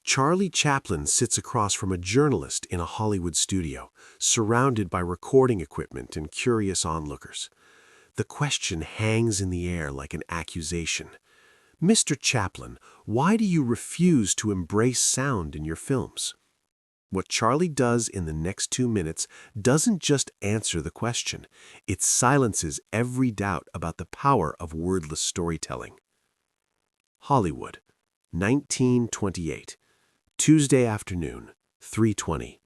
Charlie Chaplin sits across from a journalist in a Hollywood studio, surrounded by recording equipment and curious onlookers. The question hangs in the air like an accusation. Mr. Chaplin, why do you refuse to embrace sound in your films? What Charlie does in the next 2 minutes doesn't just answer the question, it silences every doubt about the power of wordless storytelling. Hollywood, 1928. Tuesday afternoon, 3:20.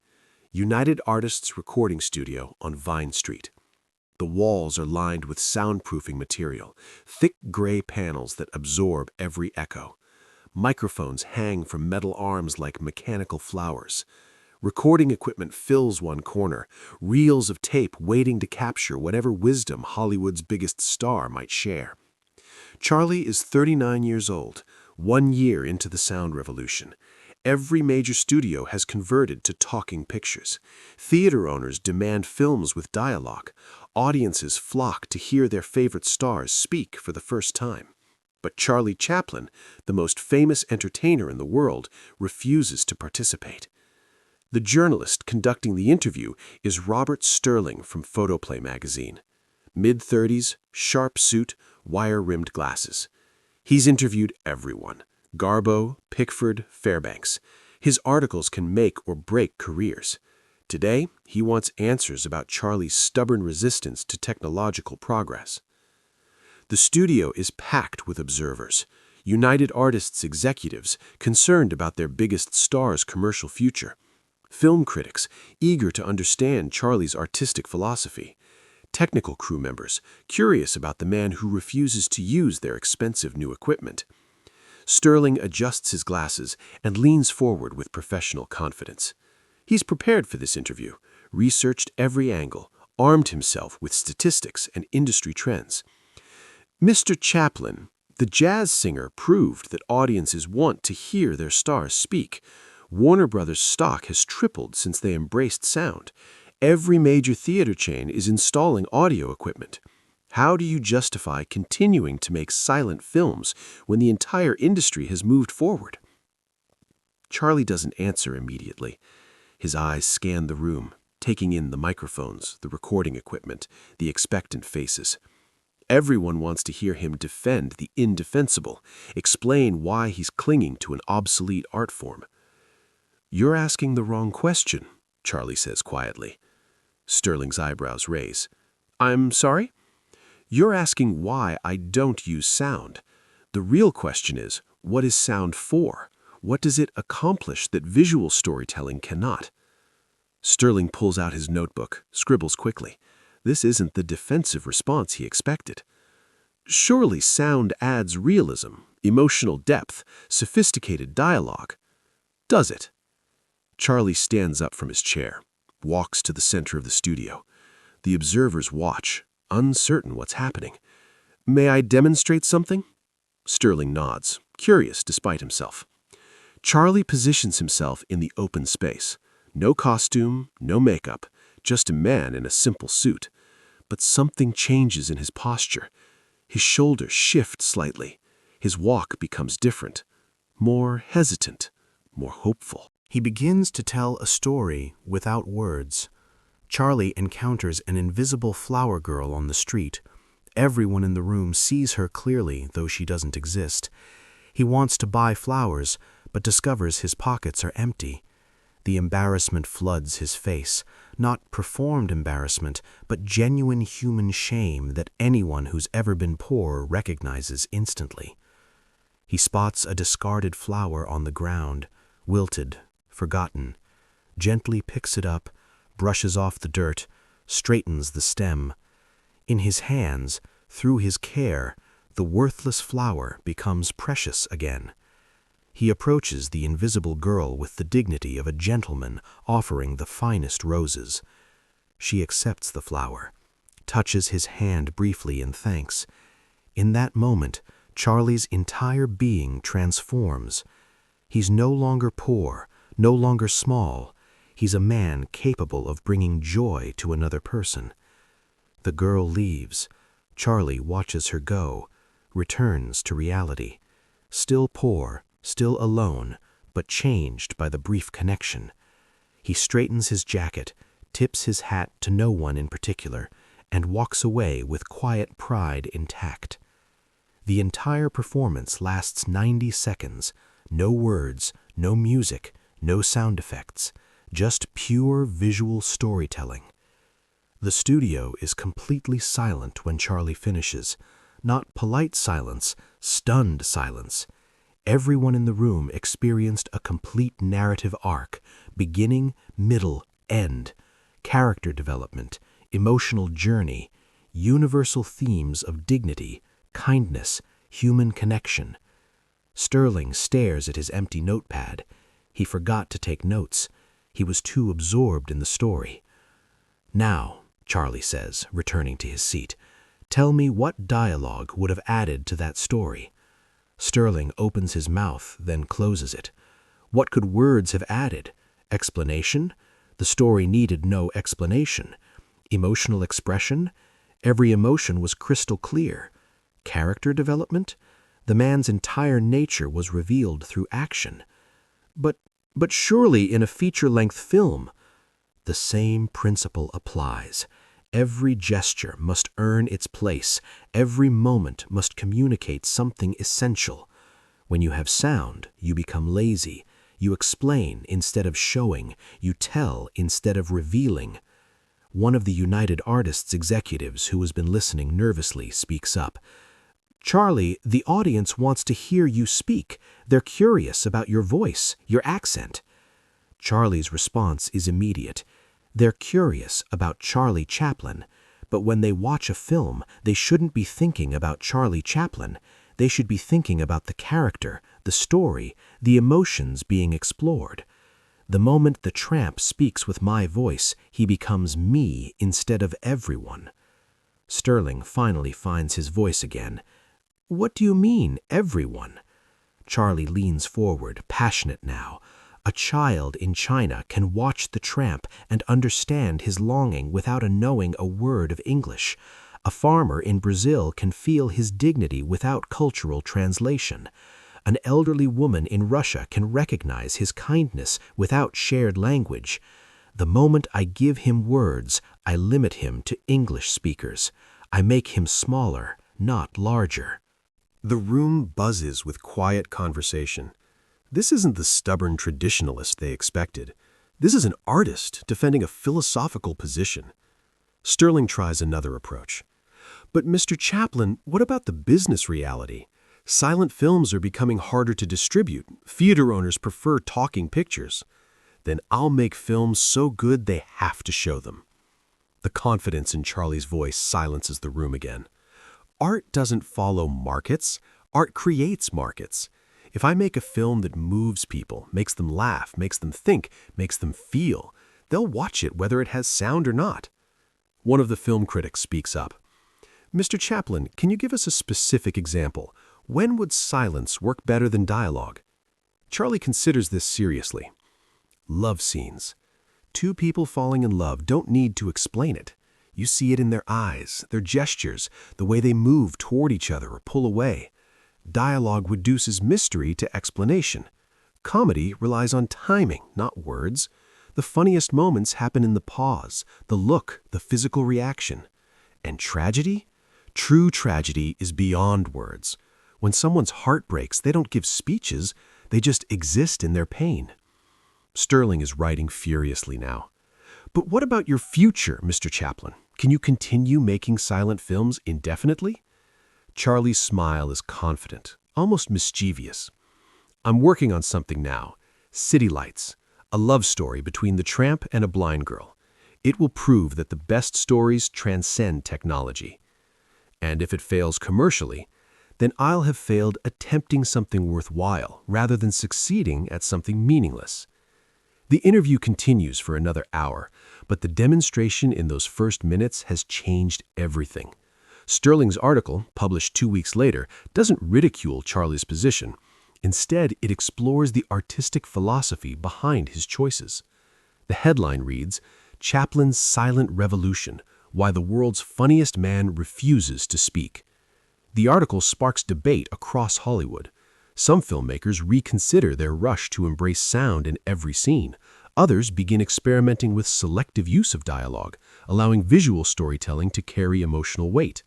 United Artists Recording Studio on Vine Street. The walls are lined with soundproofing material, thick gray panels that absorb every echo. Microphones hang from metal arms like mechanical flowers. Recording equipment fills one corner, reels of tape waiting to capture whatever wisdom Hollywood's biggest star might share. Charlie is 39 years old, 1 year into the sound revolution. Every major studio has converted to talking pictures. Theater owners demand films with dialogue. Audiences flock to hear their favorite stars speak for the first time. But Charlie Chaplin, the most famous entertainer in the world, refuses to participate. The journalist conducting the interview is Robert Sterling from Photoplay Magazine. Mid-30s, sharp suit, wire-rimmed glasses. He's interviewed everyone. Garbo, Pickford, Fairbanks. His articles can make or break careers. Today, he wants answers about Charlie's stubborn resistance to technological progress. The studio is packed with observers, United Artists executives concerned about their biggest star's commercial future, film critics eager to understand Charlie's artistic philosophy, technical crew members curious about the man who refuses to use their expensive new equipment. Sterling adjusts his glasses and leans forward with professional confidence. He's prepared for this interview, researched every angle, armed himself with statistics and industry trends. Mr. Chaplin, the jazz singer, proved that audiences want to hear their stars speak. Warner Brothers' stock has tripled since they embraced sound. Every major theater chain is installing audio equipment. How do you justify continuing to make silent films when the entire industry has moved forward? Charlie doesn't answer immediately. His eyes scan the room, taking in the microphones, the recording equipment, the expectant faces. Everyone wants to hear him defend the indefensible, explain why he's clinging to an obsolete art form. "You're asking the wrong question," Charlie says quietly. Sterling's eyebrows raise. "I'm sorry?" "You're asking why I don't use sound. The real question is, what is sound for? What does it accomplish that visual storytelling cannot?" Sterling pulls out his notebook, scribbles quickly. This isn't the defensive response he expected. "Surely sound adds realism, emotional depth, sophisticated dialogue. Does it?" Charlie stands up from his chair, walks to the center of the studio. The observers watch, uncertain what's happening. "May I demonstrate something?" Sterling nods, curious despite himself. Charlie positions himself in the open space. No costume, no makeup, just a man in a simple suit. But something changes in his posture. His shoulders shift slightly. His walk becomes different, more hesitant, more hopeful. He begins to tell a story without words. Charlie encounters an invisible flower girl on the street. Everyone in the room sees her clearly, though she doesn't exist. He wants to buy flowers, but discovers his pockets are empty. The embarrassment floods his face, not performed embarrassment, but genuine human shame that anyone who's ever been poor recognizes instantly. He spots a discarded flower on the ground, wilted, forgotten, gently picks it up, brushes off the dirt, straightens the stem. In his hands, through his care, the worthless flower becomes precious again. He approaches the invisible girl with the dignity of a gentleman offering the finest roses. She accepts the flower, touches his hand briefly in thanks. In that moment, Charlie's entire being transforms. He's no longer poor, no longer small. He's a man capable of bringing joy to another person. The girl leaves. Charlie watches her go, returns to reality. Still poor, still alone, but changed by the brief connection. He straightens his jacket, tips his hat to no one in particular, and walks away with quiet pride intact. The entire performance lasts 90 seconds, no words, no music, no sound effects, just pure visual storytelling. The studio is completely silent when Charlie finishes, not polite silence, stunned silence. Everyone in the room experienced a complete narrative arc, beginning, middle, end, character development, emotional journey, universal themes of dignity, kindness, human connection. Sterling stares at his empty notepad. He forgot to take notes. He was too absorbed in the story. "Now," Charlie says, returning to his seat, "tell me what dialogue would have added to that story." Sterling opens his mouth, then closes it. What could words have added? Explanation? The story needed no explanation. Emotional expression? Every emotion was crystal clear. Character development? The man's entire nature was revealed through action. But surely in a feature-length film, the same principle applies. Every gesture must earn its place. Every moment must communicate something essential. When you have sound, you become lazy. You explain instead of showing. You tell instead of revealing. One of the United Artists executives who has been listening nervously speaks up. "Charlie, the audience wants to hear you speak. They're curious about your voice, your accent." Charlie's response is immediate. They're curious about Charlie Chaplin, but when they watch a film, they shouldn't be thinking about Charlie Chaplin. They should be thinking about the character, the story, the emotions being explored. The moment the tramp speaks with my voice, he becomes me instead of everyone. Sterling finally finds his voice again. "What do you mean, everyone?" Charlie leans forward, passionate now. A child in China can watch the tramp and understand his longing without knowing a word of English. A farmer in Brazil can feel his dignity without cultural translation. An elderly woman in Russia can recognize his kindness without shared language. The moment I give him words, I limit him to English speakers. I make him smaller, not larger. The room buzzes with quiet conversation. This isn't the stubborn traditionalist they expected. This is an artist defending a philosophical position. Sterling tries another approach. "But Mr. Chaplin, what about the business reality? Silent films are becoming harder to distribute. Theater owners prefer talking pictures. Then I'll make films so good they have to show them." The confidence in Charlie's voice silences the room again. Art doesn't follow markets. Art creates markets. If I make a film that moves people, makes them laugh, makes them think, makes them feel, they'll watch it whether it has sound or not. One of the film critics speaks up. "Mr. Chaplin, can you give us a specific example? When would silence work better than dialogue?" Charlie considers this seriously. Love scenes. Two people falling in love don't need to explain it. You see it in their eyes, their gestures, the way they move toward each other or pull away. Dialogue reduces mystery to explanation. Comedy relies on timing, not words. The funniest moments happen in the pause, the look, the physical reaction. And tragedy? True tragedy is beyond words. When someone's heart breaks, they don't give speeches, they just exist in their pain. Sterling is writing furiously now. "But what about your future, Mr. Chaplin? Can you continue making silent films indefinitely?" Charlie's smile is confident, almost mischievous. "I'm working on something now. City Lights, a love story between the tramp and a blind girl. It will prove that the best stories transcend technology. And if it fails commercially, then I'll have failed attempting something worthwhile rather than succeeding at something meaningless." The interview continues for another hour, but the demonstration in those first minutes has changed everything. Sterling's article, published 2 weeks later, doesn't ridicule Charlie's position. Instead, it explores the artistic philosophy behind his choices. The headline reads, "Chaplin's Silent Revolution: Why the World's Funniest Man Refuses to Speak." The article sparks debate across Hollywood. Some filmmakers reconsider their rush to embrace sound in every scene. Others begin experimenting with selective use of dialogue, allowing visual storytelling to carry emotional weight.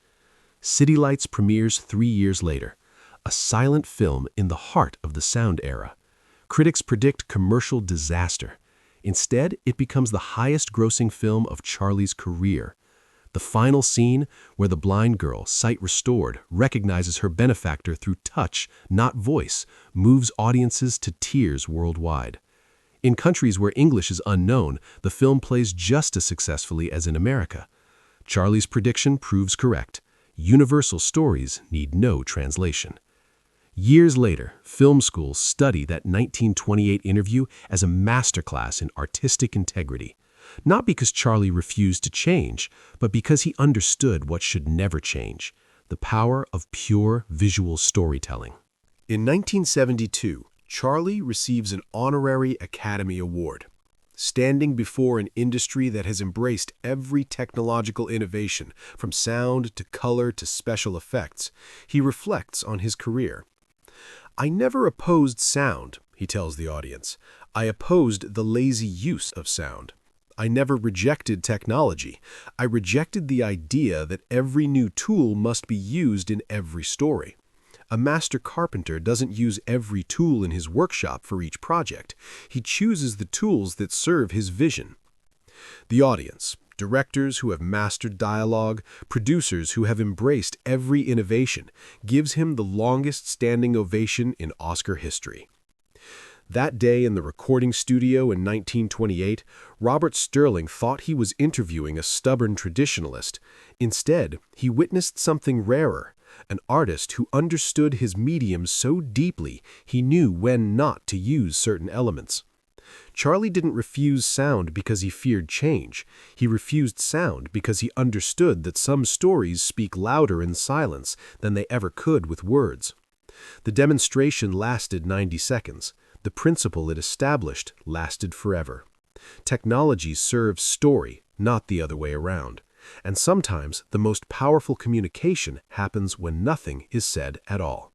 City Lights premieres 3 years later, a silent film in the heart of the sound era. Critics predict commercial disaster. Instead, it becomes the highest-grossing film of Charlie's career. The final scene, where the blind girl, sight restored, recognizes her benefactor through touch, not voice, moves audiences to tears worldwide. In countries where English is unknown, the film plays just as successfully as in America. Charlie's prediction proves correct. Universal stories need no translation. Years later, film schools study that 1928 interview as a masterclass in artistic integrity. Not because Charlie refused to change, but because he understood what should never change: the power of pure visual storytelling. In 1972, Charlie receives an honorary Academy Award. Standing before an industry that has embraced every technological innovation, from sound to color to special effects, he reflects on his career. "I never opposed sound," he tells the audience. "I opposed the lazy use of sound. I never rejected technology. I rejected the idea that every new tool must be used in every story. A master carpenter doesn't use every tool in his workshop for each project. He chooses the tools that serve his vision." The audience, directors who have mastered dialogue, producers who have embraced every innovation, gives him the longest standing ovation in Oscar history. That day in the recording studio in 1928, Robert Sterling thought he was interviewing a stubborn traditionalist. Instead, he witnessed something rarer: an artist who understood his medium so deeply he knew when not to use certain elements. Charlie didn't refuse sound because he feared change. He refused sound because he understood that some stories speak louder in silence than they ever could with words. The demonstration lasted 90 seconds. The principle it established lasted forever. Technology serves story, not the other way around. And sometimes the most powerful communication happens when nothing is said at all.